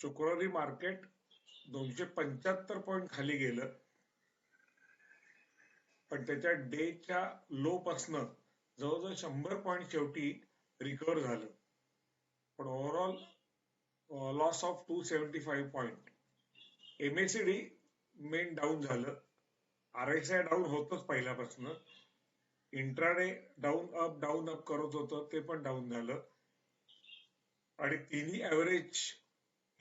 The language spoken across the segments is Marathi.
शुक्रवारी मार्केट 275 पॉईंट खाली गेलं, पण त्याच्या डेच्या लो पासनं जवळजवळ 100 पॉईंट शेवटी रिकव्हर झालं. पण overall loss of 275 point. MACD main down झालं. RSI डाऊन होतच पहिल्यापासून. इंट्राडे डाऊन अप करत होतं, ते पण डाऊन झालं. आणि तिन्ही ऍव्हरेज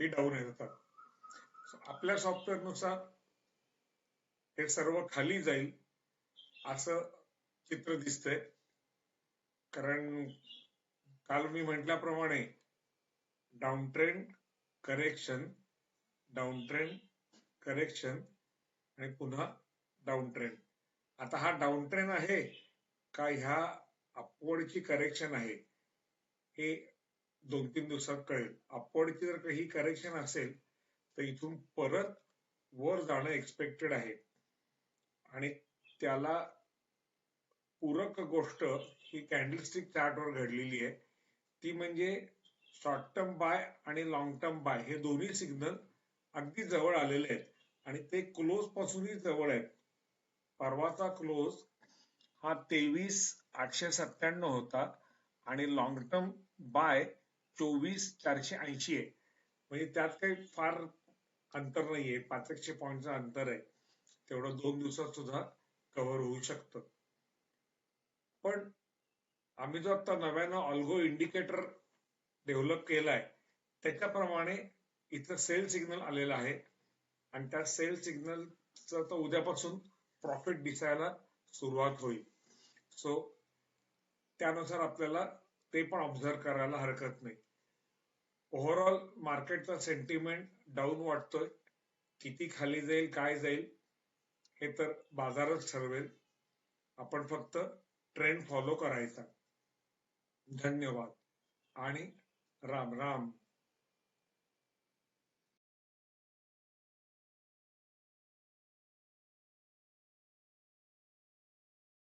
ही डाऊन येतात. आपल्या सॉफ्टवेअरनुसार हे सर्व खाली जाईल असं चित्र दिसतंय. कारण काल मी म्हटल्याप्रमाणे down trend correction, down trend correction आणि पुन्हा डाऊन ट्रेंड. आता हा डाऊन ट्रेंड आहे का ह्या अपवर्डची करेक्शन आहे हे 2-3 दिवसात कळेल. अपवर्डची जर काही करेक्शन असेल तर इथून परत वर जाणं एक्सपेक्टेड आहे. आणि त्याला पूरक गोष्ट ही कॅन्डलस्टिक चार्टवर घडलेली आहे. ती म्हणजे शॉर्ट टर्म बाय आणि लॉंग टर्म बाय हे दोन्ही सिग्नल अगदी जवळ आलेले आहेत आणि ते क्लोज पासूनही जवळ आहेत. परवाचा क्लोज हा 23,897 होता आणि लॉंग टर्म बाय 24,480 आहे. म्हणजे त्यात काही फार अंतर नाहीये, 500 पॉईंटचं अंतर आहे. तेवढं 2 दिवसात सुद्धा कव्हर होऊ शकतं. पण आम्ही जो आता नव्यानं ऑल्गो इंडिकेटर डेव्हलप केलाय त्याच्याप्रमाणे इथं सेल सिग्नल आलेला आहे आणि त्या सेल सिग्नलचं तर उद्यापासून प्रॉफिट दिसायला सुरुवात होईल. सो त्यानुसार आपल्याला ते पण ऑब्झर्व करायला हरकत नाही. ओव्हरऑल मार्केटचा सेंटिमेंट डाऊन वाटतोय. किती खाली जाईल, काय जाईल हे तर बाजारच ठरवेल. आपण फक्त ट्रेंड फॉलो करायचा. धन्यवाद आणि राम राम.